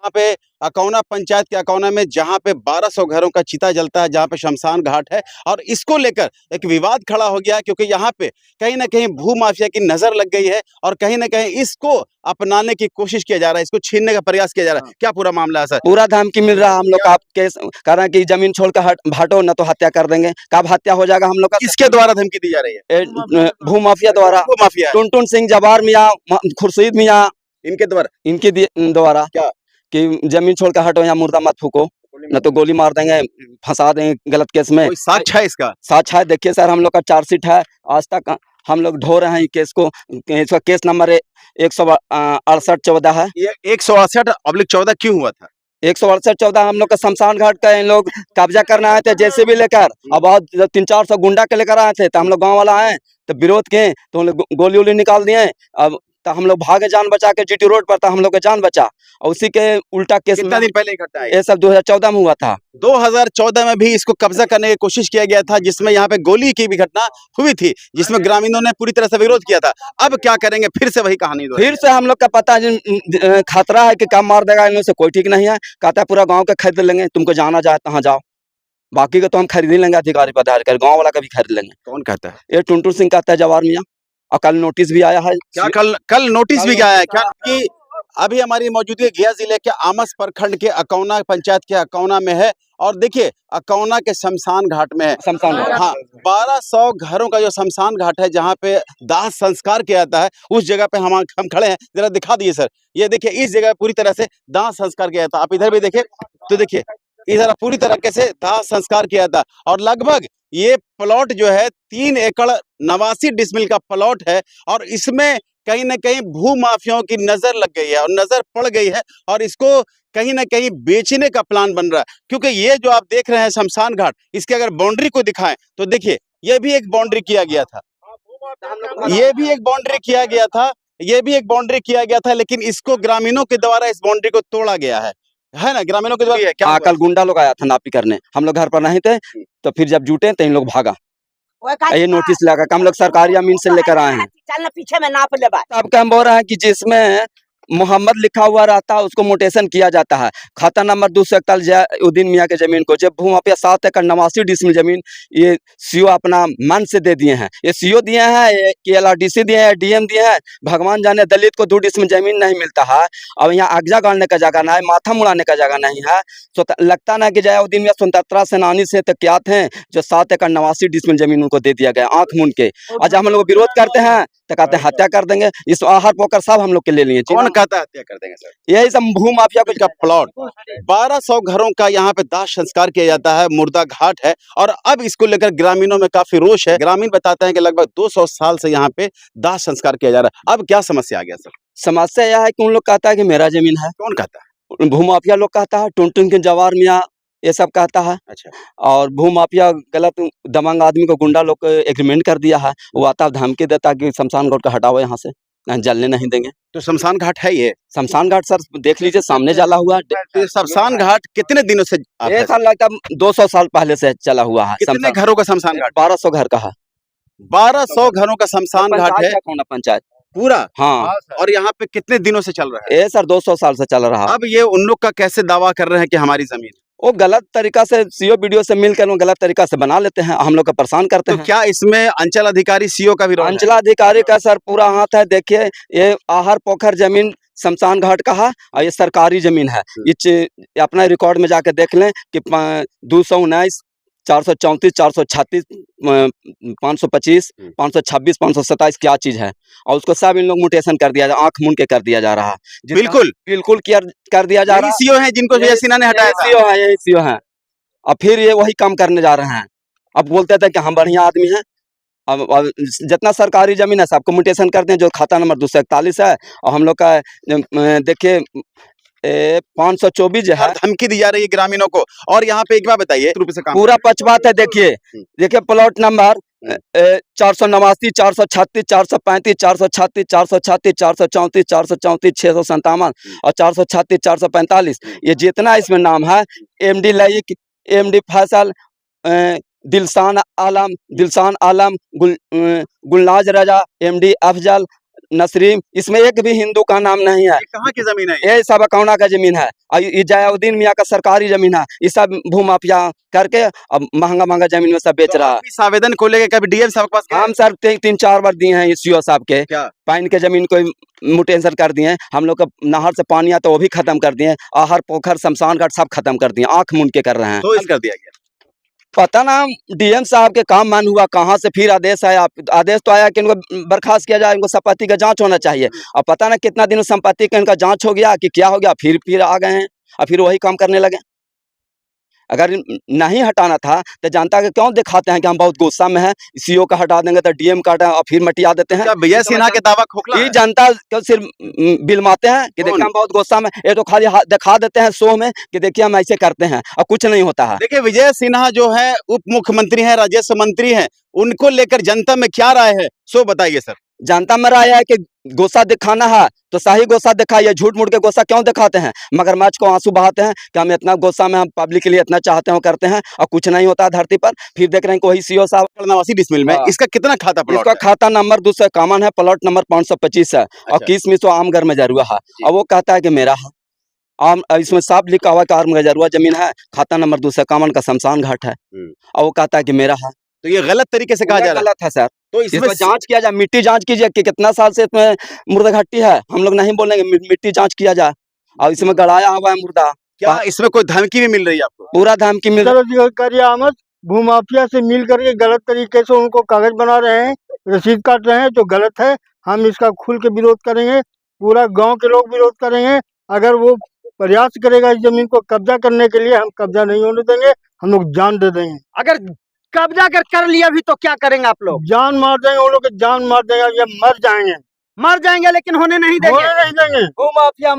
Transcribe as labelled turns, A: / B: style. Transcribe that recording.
A: यहाँ पे अकौना पंचायत के अकौना में जहाँ पे 1200 घरों का चिता जलता है, जहाँ पे शमशान घाट है और इसको लेकर एक विवाद खड़ा हो गया है क्योंकि यहाँ पे कहीं ना कहीं भू माफिया की नजर लग गई है और कहीं ना कहीं इसको अपनाने की कोशिश किया जा रहा है, इसको छीनने का प्रयास किया जा रहा है। क्या पूरा मामला है सर?
B: पूरा धमकी मिल रहा है हम लोग का, आप केस कर रहे हैं कि जमीन छोड़ कर हटो न तो हत्या कर देंगे। कब हत्या हो जाएगा हम लोग का?
A: किसके द्वारा धमकी दी जा रही है?
B: भू माफिया द्वारा।
A: भू माफिया है।
B: टुनटुन सिंह, जवार मियाँ, खुर्शीद मियाँ,
A: इनके द्वारा
B: इनके द्वारा
A: क्या?
B: कि जमीन छोड़ कर हटो, यहाँ मुर्दा मत फूको, न तो गोली मार देंगे, फंसा देंगे गलत केस में।
A: कोई साक्ष्य है इसका?
B: साक्ष्य है, देखिए सर, हम लोग का चार्जशीट है, आज तक हम लोग ढो रहे हैं केस को। इसका केस नंबर 168/14 है।
A: ये 168/14 क्यों हुआ था?
B: 168/14 हम लोग का शमशान घाट का इन लोग कब्जा करने आए थे जेसीबी लेकर, और बहुत 300-400 गुंडा के लेकर आए थे। तो हम लोग गांव वाला आए तो विरोध किए, तो हम लोग गोली वोली निकाल दिए। अब तो हम लोग भागे जान बचा के, जीटी रोड पर था, हम लोग का जान बचा। और उसी के उल्टा केस
A: कितना दिन पहले घटना है?
B: ये सब 2014 में हुआ था।
A: 2014 में भी इसको कब्जा करने की कोशिश किया गया था, जिसमें यहाँ पे गोली की भी घटना हुई थी, जिसमें ग्रामीणों ने पूरी तरह से विरोध किया था। अब क्या करेंगे? फिर से वही कहानी
B: फिर से हम लोग का पता खतरा है कि कब मार देगा इनमें से, कोई ठीक नहीं है। कहता है पूरा गांव का खरीद लेंगे, तुमको जाना जाए तहाँ जाओ, बाकी का तो हम खरीद ही लेंगे, अधिकारी पदाधिकारी कर, गाँव वाला का भी खरीद लेंगे।
A: कौन कहता है?
B: ये टुनटुन सिंह कहता है, जवार मियाँ। और कल नोटिस भी आया है।
A: क्या कल नोटिस भी आया है क्या? कि अभी हमारी मौजूदगी गया जिले के आमस प्रखंड के अकौना पंचायत के अकौना में है और देखिए अकौना के शमशान घाट में है।
B: शमशान घाट,
A: हाँ, 1200 घरों का जो शमशान घाट है, जहाँ पे दाह संस्कार किया जाता है, उस जगह पे हम खड़े हैं। जरा दिखा दिए सर, ये देखिए इस जगह पूरी तरह से दाह संस्कार किया जाता है। आप इधर भी देखिए तो देखिए इधर पूरी तरीके से दाह संस्कार किया था और लगभग ये प्लॉट जो है 3 एकड़ 89 डिसमिल का प्लॉट है और इसमें कहीं ना कहीं भू माफियाओं की नजर लग गई है और नजर पड़ गई है और इसको कहीं ना कहीं बेचने का प्लान बन रहा है। क्योंकि ये जो आप देख रहे हैं शमशान घाट, इसके अगर बाउंड्री को दिखाएं तो देखिए ये भी एक बाउंड्री किया गया था, ये भी एक बाउंड्री किया गया था, ये भी एक बाउंड्री किया गया था, लेकिन इसको ग्रामीणों के द्वारा इस बाउंड्री को तोड़ा गया है ना? ग्रामीणों के द्वारा क्या?
B: कल गुंडा लोग आया था नापी करने, हम लोग घर पर नहीं थे, तो फिर जब जुटे तो इन लोग भागा। ये नोटिस लगा, हम लोग सरकारी अमीन से लेकर आए हैं।
C: चलना पीछे में नाप ले बात।
B: अब हम बोल रहे हैं कि जिसमें मोहम्मद लिखा हुआ रहता है उसको मोटेशन किया जाता है। खाता नंबर 241 जयाउद्दीन मियाँ के जमीन को जब भू माफिया 7 एकड़ 89 डिसमिल जमीन ये सीओ अपना मन से दे दिए हैं। ये सीओ दिए हैं कि LRDC दिए हैं, डीएम दिए हैं। भगवान जाने दलित को 2 डिसमिल जमीन नहीं मिलता है। अब यहाँ आगजा गाड़ने का जगह नहीं है, माथा मुड़ाने का जगह नहीं है। लगता ना कि जयाउद्दीन मियाँ स्वतंत्रता सेनानी से तो क्या थे जो 7 एकड़ 89 डिसमिल जमीन उनको दे दिया गया आंख मूंद के। आज हम लोग विरोध करते हैं तो कहते हैं हत्या कर देंगे। इस आहार पोकर सब हम लोग के ले लिए।
A: कौन कहता है हत्या कर देंगे सर?
B: यही सब भू माफिया
A: का प्लॉट 1200 घरों का यहाँ पे दाह संस्कार किया जाता है, मुर्दा घाट है और अब इसको लेकर ग्रामीणों में काफी रोष है। ग्रामीण बताते हैं कि लगभग 200 साल से यहाँ पे दाह संस्कार किया जा रहा है। अब क्या समस्या आ गया सर?
B: समस्या यह है कि उन लोग कहता है कि मेरा जमीन है।
A: कौन कहता है?
B: भू माफिया लोग कहता है, टुनटुन के जवार मियाँ ये सब कहता है।
A: अच्छा।
B: और भू माफिया गलत दबंग आदमी को गुंडा लोग को एग्रीमेंट कर दिया है, वो आता धमकी देता कि शमशान घाट का हटाओ, यहाँ से जलने नहीं देंगे।
A: तो शमशान घाट है ये?
B: शमशान घाट सर देख लीजिए सामने जला हुआ है।
A: शमशान घाट कितने दिनों से?
B: ये सर लगता 200 साल पहले से चला हुआ है।
A: कितने घरों का शमशान घाट?
B: 1200 घर का है।
A: 1200 घरों का शमशान घाट है
B: पंचायत
A: पूरा?
B: हाँ।
A: और यहाँ पे कितने दिनों से चल रहा है?
B: ये सर 200 साल से चल रहा है।
A: अब ये उन लोग का कैसे दावा कर रहे हैं कि हमारी जमीन?
B: वो गलत तरीका से सीओ बीडीओ से मिलकर वो गलत तरीका से बना लेते हैं, हम लोग का परेशान करते हैं।
A: क्या इसमें अंचल अधिकारी सीओ का भी रोल है?
B: अंचल अधिकारी का सर पूरा हाथ है। देखिए ये आहार पोखर जमीन शमशान घाट का है और ये सरकारी जमीन है। ये अपना रिकॉर्ड में जाके देख लें कि 219, 434, 436, 525, 526, 527 क्या चीज है, और उसको सब इन लोग म्यूटेशन कर दिया, आंख मूंद के कर दिया जा रहा है।
A: बिल्कुल
B: कर दिया जा रहा है।
A: सीओ है जिनको जय सिन्हा ने हटाया था।
B: सीओ है, यही सीओ है। अब फिर ये वही काम करने जा रहे हैं। अब बोलते थे कि हम बढ़िया आदमी हैं। अब जितना सरकारी जमीन है सबको म्यूटेशन करते हैं, जो खाता नंबर 241 है। और हम लोग का देखिए 524 है।
A: धमकी दी जा रही है ग्रामीणों को। और यहाँ पे एक बार बताइए से काम
B: पूरा पक्षपात है। देखिए प्लॉट नंबर 489, 436, 435, 436, 436, 434, 434, 657 और 436, 445 ये जितना इसमें नाम है, MD लईक, MD फैसल, दिलसान आलम, गुलनाज रजा, MD अफजल, नसरीम, इसमें एक भी हिंदू का नाम नहीं है।
A: ये कहाँ की जमीन है ये?
B: ये सब अकौना का जमीन है और ये जयाउद्दीन मियाँ का सरकारी जमीन है। ये सब भूमाफिया करके अब महंगा महंगा जमीन में सब बेच
A: तो
B: रहा है।
A: आप इस आवेदन को लेकर कभी डीएम साहब के पास गए?
B: हम सर 3-4 बार दिए हैं सीओ साहब के,
A: क्या?
B: पाइन के जमीन को मुटेंशन कर दिए हैं। हम लोग का नहर से पानी आता वो भी खत्म कर दिए, आहर पोखर शमशान घाट सब खत्म कर दिए, आंख मूंद के कर रहे हैं।
A: तो इस कर दिया गया।
B: पता ना डीएम साहब के काम मान हुआ कहाँ से फिर आदेश आया। आदेश तो आया कि इनको बर्खास्त किया जाए, इनको संपत्ति का जांच होना चाहिए। अब पता ना कितना दिन संपत्ति का इनका जांच हो गया कि क्या हो गया, फिर आ गए हैं और फिर वही काम करने लगे। अगर नहीं हटाना था तो जनता के क्यों दिखाते हैं कि हम बहुत गुस्सा में हैं, सीओ का हटा देंगे तो डीएम का हटा और फिर मटिया देते हैं।
A: क्या विजय सिन्हा के दावा खोखला
B: ये
A: है?
B: जनता को सिर्फ बिलमाते हैं कि
A: कौन?
B: देखिए हम बहुत गुस्सा में, ये तो खाली दिखा देते हैं शो में कि देखिए हम ऐसे करते हैं और कुछ नहीं होता है।
A: देखिए विजय सिन्हा जो है उप मुख्यमंत्री हैं, राजस्व मंत्री हैं, उनको लेकर जनता में क्या राय है, सो बताइए सर।
B: जनता में राय है कि गुस्सा दिखाना है तो सही गुस्सा दिखाइए, झूठ मूठ के गुस्सा क्यों दिखाते हैं? मगरमच्छ को आंसू बहाते हैं कि हम इतना गुस्सा में, हम पब्लिक के लिए इतना चाहते हैं, करते हैं और कुछ नहीं होता है धरती पर। फिर देख रहे हैं कि वही सीओ साहब
A: 89 डिसमिल में
B: हाँ।
A: इसका कितना खाता प्लॉट
B: इसका
A: है?
B: खाता नंबर 251 है, प्लॉट नंबर 525 है और
A: अच्छा।
B: 21 में तो आमगर में जरूर है और वो कहता है कि मेरा है। आम इसमें साफ लिखा हुआ कि आम गजरुआ जमीन है, खाता नंबर 251 का शमशान घाट है और वो कहता है कि मेरा है।
A: तो ये गलत तरीके से कहा जा रहा है।
B: गलत है सर,
A: तो इसमें
B: इसमें जांच किया जाए, मिट्टी जांच कीजिए कि कितना साल से इसमें मुर्दा घट्टी है। हम लोग नहीं बोलेंगे, मिट्टी जांच किया जाए और इसमें गड़ाया हुआ है मुर्दा।
A: क्या इसमें कोई धमकी भी मिल रही है आपको?
B: पूरा धमकी मिल
C: अधिकारी अहमद भूमाफिया से मिल करके गलत तरीके से उनको कागज बना रहे हैं, रसीद काट रहे हैं, जो गलत है। हम इसका खुल के विरोध करेंगे, पूरा गांव के लोग विरोध करेंगे। अगर वो प्रयास करेगा इस जमीन को कब्जा करने के लिए, हम कब्जा नहीं होने देंगे, हम लोग जान दे देंगे।
D: अगर कब्जा कर लिया भी तो क्या करेंगे आप लोग?
C: जान मार देंगे, वो लोग जान मार देंगे, ये मर जाएंगे,
D: मर जाएंगे लेकिन होने नहीं देंगे।
C: होने नहीं देंगे।
B: भूमाफिया